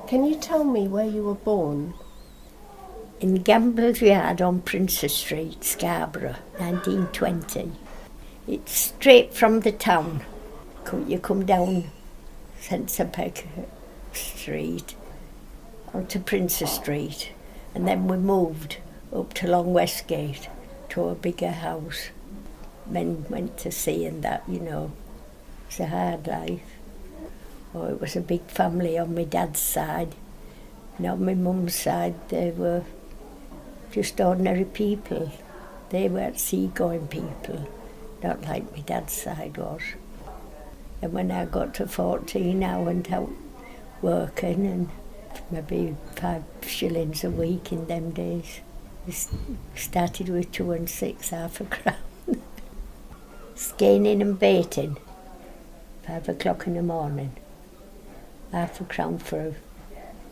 Can you tell me where you were born? In Gambler's Yard on Princess Street, Scarborough, 1920. It's straight from the town. You come down Centerpeg Street onto Princess Street, and then we moved up to Long Westgate to a bigger house. Men went to sea and that, you know. It's a hard life. Oh, it was a big family on my dad's side. And on my mum's side, they were just ordinary people. They weren't seagoing people, not like my dad's side was. And when I got to 14, I went out working, and maybe 5 shillings a week in them days. Started with 2 and 6, half a crown. Scanning and baiting, 5 o'clock in the morning. Half a crown for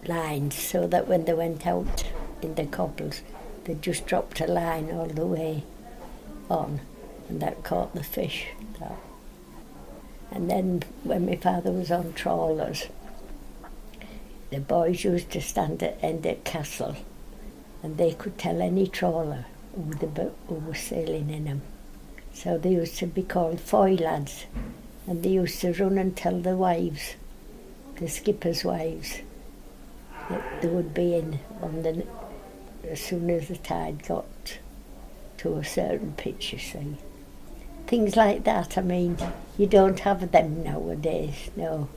lines, so that when they went out in the cobbles, they just dropped a line all the way on, and that caught the fish. That. And then when my father was on trawlers, the boys used to stand at Endett Castle, and they could tell any trawler who was sailing in them. So they used to be called foy lads, and they used to run and tell the wives, the skipper's wives, that they would be in as soon as the tide got to a certain pitch, you see. Things like that, I mean, you don't have them nowadays, no.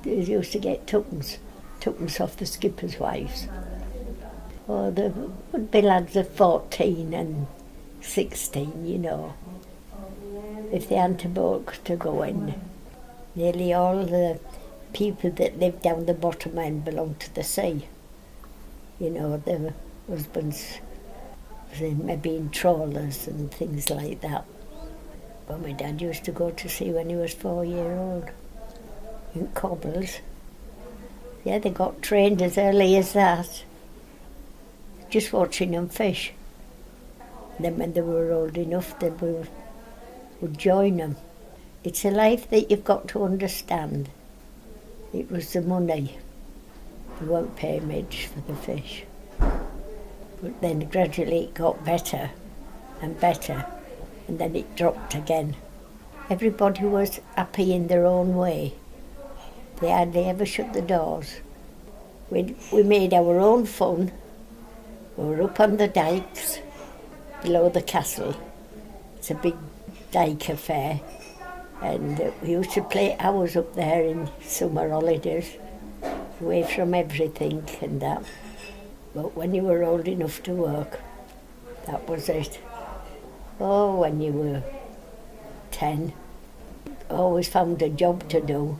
They used to get tuppence off the skipper's wives. Or there would be lads of 14 and 16, you know. If they hadn't a boat to go in, nearly all the people that lived down the bottom end belonged to the sea. You know, their husbands maybe in trawlers and things like that. But my dad used to go to sea when he was 4-year-old in cobbles. Yeah, they got trained as early as that, just watching them fish. And then when they were old enough, they would join them. It's a life that you've got to understand. It was the money. They won't pay much for the fish. But then gradually it got better and better, and then it dropped again. Everybody was happy in their own way. They hardly ever shut the doors. We made our own fun. We were up on the dikes below the castle. It's a big dike affair, and we used to play hours up there in summer holidays, away from everything and that. But when you were old enough to work, that was it. Oh, when you were 10, always found a job to do.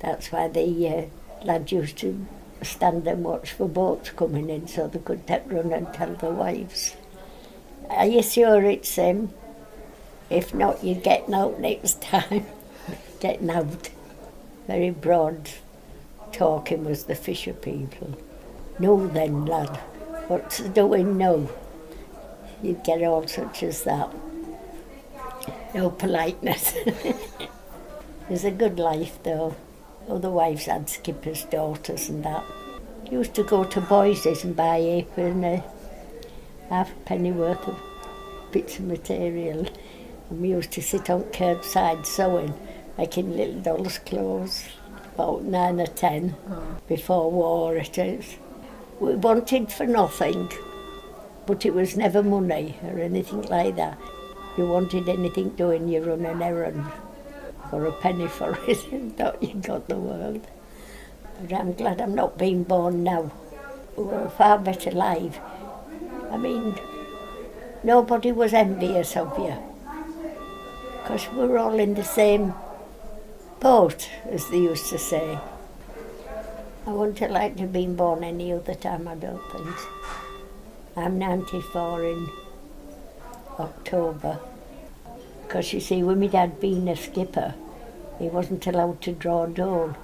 That's why the lads used to stand and watch for boats coming in so they could run and tell the wives. Are you sure it's him? If not, you're getting out next time. Getting out. Very broad talking was the fisher people. No then, lad. What's doing now? You'd get all such as that. No politeness. It was a good life, though. Other wives had skippers' daughters and that. Used to go to Boyce's and buy half a penny worth of bits of material. And we used to sit on curbside sewing, making little dolls' clothes, about 9 or 10, before war it is. We wanted for nothing, but it was never money or anything like that. You wanted anything doing, you run an errand for a penny for it, and thought you got the world. But I'm glad I'm not being born now. We were a far better life. I mean, nobody was envious of you, because we were all in the same boat, as they used to say. I wouldn't have liked to have been born any other time, I don't think. I'm 94 in October. Because you see, when my dad being a skipper, he wasn't allowed to draw dole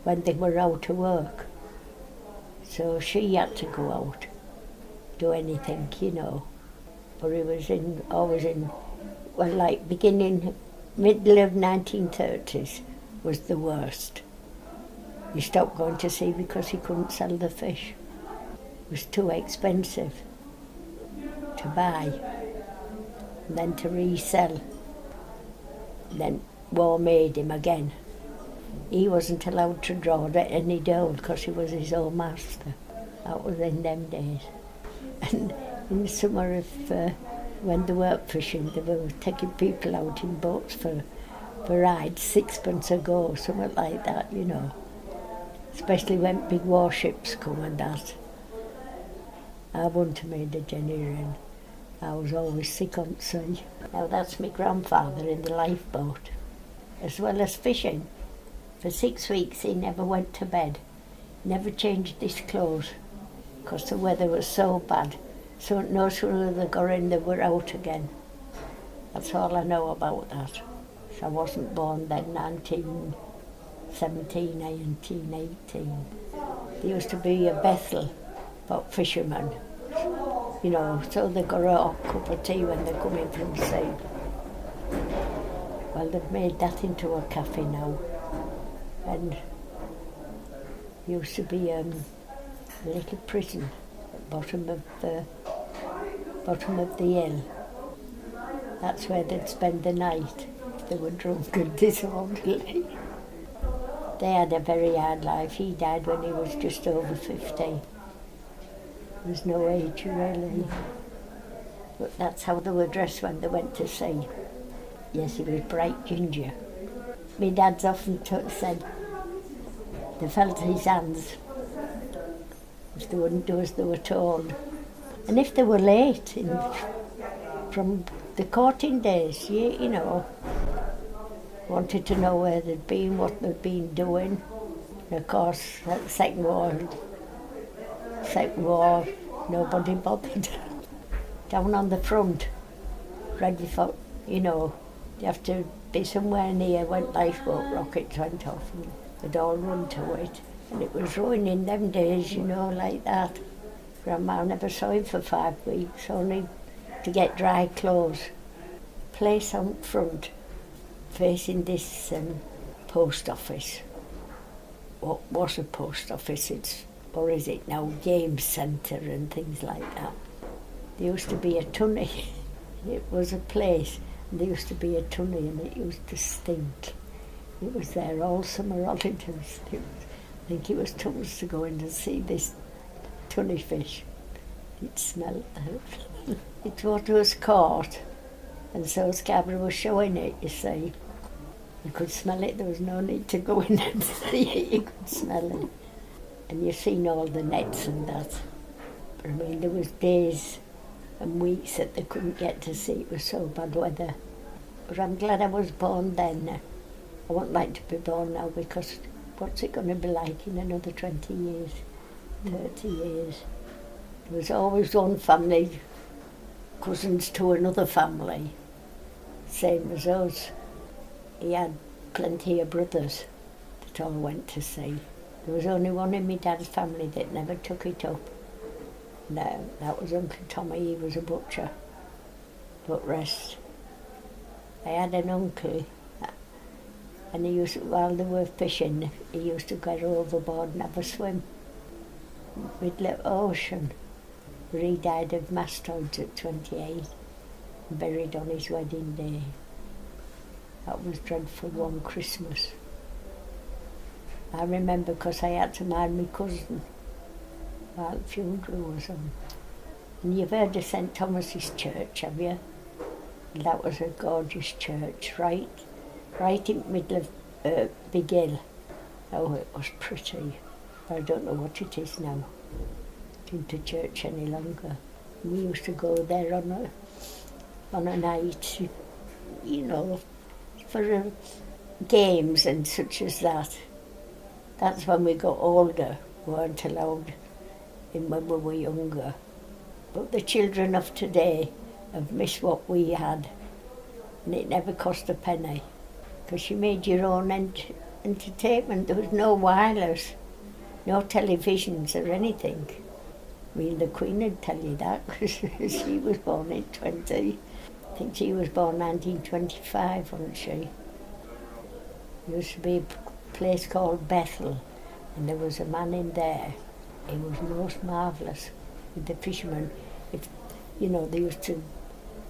when they were out of work. So she had to go out, do anything, you know. But he was always in, well, like middle of 1930s was the worst. He stopped going to sea because he couldn't sell the fish. It was too expensive to buy and then to resell. And then war made him again. He wasn't allowed to draw at any dole because he was his own master. That was in them days. And in the summer, when they weren't fishing, they were taking people out in boats for rides, £6 a go, something like that, you know. Especially when big warships come and that. I wouldn't have made a Jenny Wren. I was always sick on sea. Now that's my grandfather in the lifeboat, as well as fishing. For 6 weeks he never went to bed, never changed his clothes, because the weather was so bad. So no sooner they got in, they were out again. That's all I know about that. So I wasn't born then, 1917, 1918. There used to be a Bethel for fishermen, you know, so they got a hot cup of tea when they come in from sea. Well, they've made that into a cafe now. And used to be a little prison at the bottom of the hill. That's where they'd spend the night if they were drunk and disorderly. They had a very hard life. He died when he was just over 50. There's no age really. But that's how they were dressed when they went to sea. Yes, he was bright ginger. My dad's often said they felt his hands if they wouldn't do as they were told. And if they were late from the courting days, you know, wanted to know where they'd been, what they'd been doing. And of course, at the Second War, nobody bothered. Down on the front, ready for, you know, you have to be somewhere near when lifeboat rockets went off and they'd all run to it. And it was ruining them days, you know, like that. Grandma never saw him for 5 weeks, only to get dry clothes. Place on front, facing this post office. What was a post office? Or is it now, game centre and things like that. There used to be a tunny. It was a place. And there used to be a tunny and it used to stink. It was there all summer holidays. I think it was tons to go in and see this tunny fish. It smelled out. It was caught, and so Scarborough was showing it, you see. You could smell it, there was no need to go in and see it, you could smell it. And you've seen all the nets and that. But I mean, there was days and weeks that they couldn't get to sea, it was so bad weather. But I'm glad I was born then. I wouldn't like to be born now because what's it going to be like in another 20 years, 30 years? There was always one family, cousins to another family, same as us. He had plenty of brothers that all went to sea. There was only one in my dad's family that never took it up. No, that was Uncle Tommy, he was a butcher. But rest. I had an uncle, and he used, while they were fishing, he used to get overboard and have a swim. Middle of ocean, where he died of mastoids at 28, buried on his wedding day. That was dreadful one Christmas. I remember because I had to mind my cousin while the funeral was on. And you've heard of St Thomas's Church, have you? And that was a gorgeous church, right in the middle of Big Hill. Oh, it was pretty. I don't know what it is now. It isn't a church any longer. We used to go there on a night, you know, for games and such as that. That's when we got older. We weren't allowed in when we were younger. But the children of today have missed what we had, and it never cost a penny, because you made your own entertainment. There was no wireless, no televisions or anything. I mean, the Queen would tell you that, because she was born in 20. I think she was born 1925, wasn't she? There used to be a place called Bethel, and there was a man in there. He was most marvellous with the fishermen. If, you know, they used to,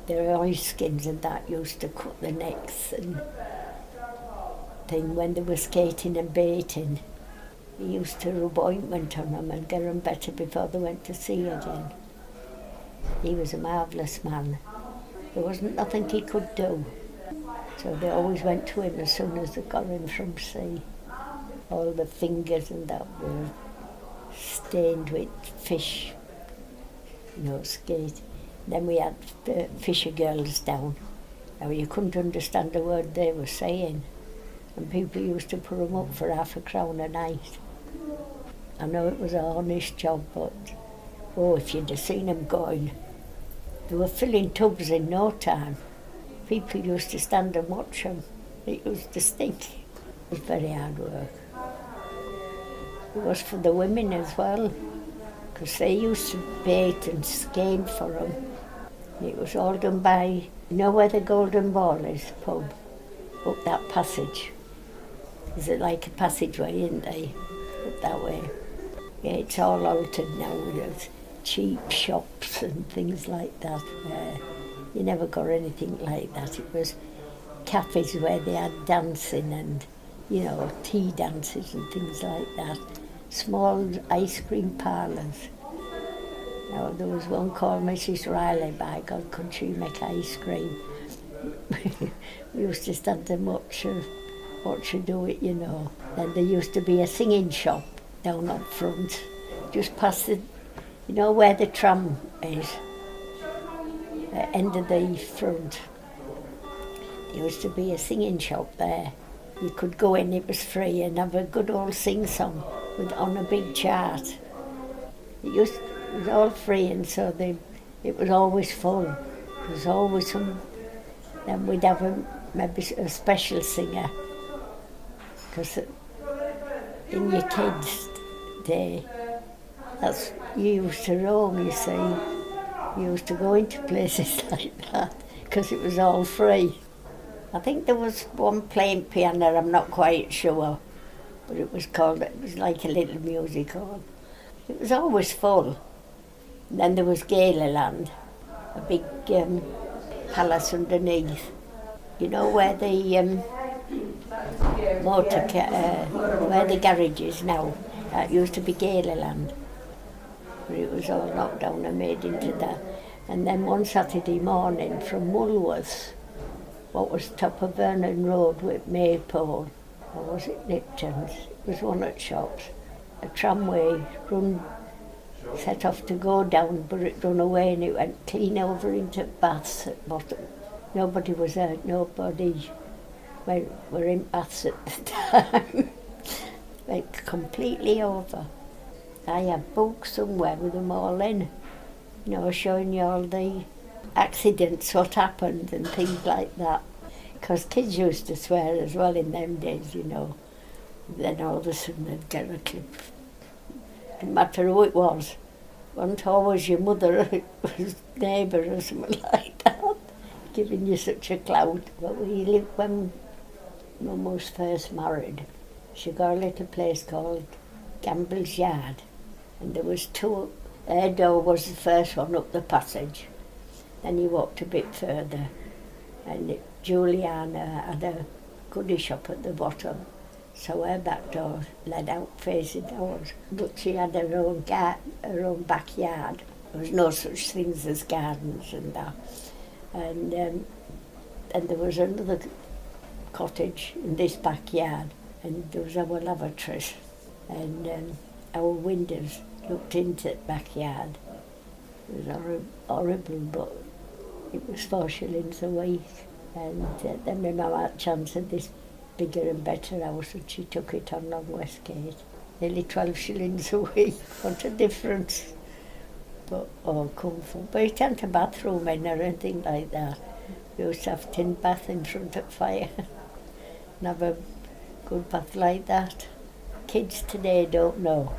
their oil skins and that used to cut the necks and thing when they were skating and baiting. He used to rub ointment on them and get them better before they went to sea again. He was a marvellous man. There wasn't nothing he could do. So they always went to him as soon as they got him from sea. All the fingers and that were stained with fish, you know, skate. Then we had fisher girls down. Now you couldn't understand a word they were saying, and people used to put them up for £0.50 a night. I know it was a honest job, but oh, if you'd have seen them going, they were filling tubs in no time. People used to stand and watch them. It used to stink. It was very hard work. It was for the women as well, because they used to bait and skein for them. It was all done by, you know where the Golden Ball is, pub? Up that passage. Is it like a passageway, isn't they? Up that way. Yeah, it's all altered now. There's cheap shops and things like that. You never got anything like that. It was cafes where they had dancing and, you know, tea dances and things like that. Small ice cream parlours. Now, there was one called Mrs. Riley, by God, could she make ice cream? We used to stand and watch her do it, you know. Then there used to be a singing shop down up front, just past the, you know where the tram is, end of the front. There used to be a singing shop there. You could go in, it was free, and have a good old sing-song on a big chart. It was all free, and so it was always full. There was always some. Then we'd have maybe a special singer, because in your kids' day, that's you used to roam. You see, you used to go into places like that because it was all free. I think there was one playing piano. I'm not quite sure, but it was like a little music hall. It was always full. And then there was Gaeliland, a big palace underneath. You know where the where the garage is now? That used to be Gaeliland. But it was all knocked down and made into that. And then one Saturday morning from Woolworths, what was top of Vernon Road with Maypole, or was it Lipton's? It was one of the shops. A tramway set off to go down, but it run away and it went clean over into Baths at bottom. Nobody was hurt, nobody were in Baths at the time. Went completely over. I have books somewhere with them all in, you know, showing you all the accidents, what happened and things like that. Because kids used to swear as well in them days, you know. Then all of a sudden they'd get a clip. Didn't matter who it was. Wasn't always your mother, it was neighbour or something like that, giving you such a clout. But we lived when Mum was first married. She got a little place called Gamble's Yard, and there was two. Her door was the first one up the passage. Then you walked a bit further, and Juliana had a goodie shop at the bottom, so her back door led out facing ours. But she had her own backyard. There was no such things as gardens and that. And there was another cottage in this backyard, and there was our lavatories, and our windows looked into the backyard. It was horrible, but it was 4 shillings a week. And then my mum had a chance of this bigger and better house, and she took it on Long Westgate. Nearly 12 shillings a week. What a difference. But all comfort. But it hadn't a bathroom in or anything like that. We used to have a tin bath in front of the fire and have a good bath like that. Kids today don't know.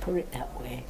Put it that way.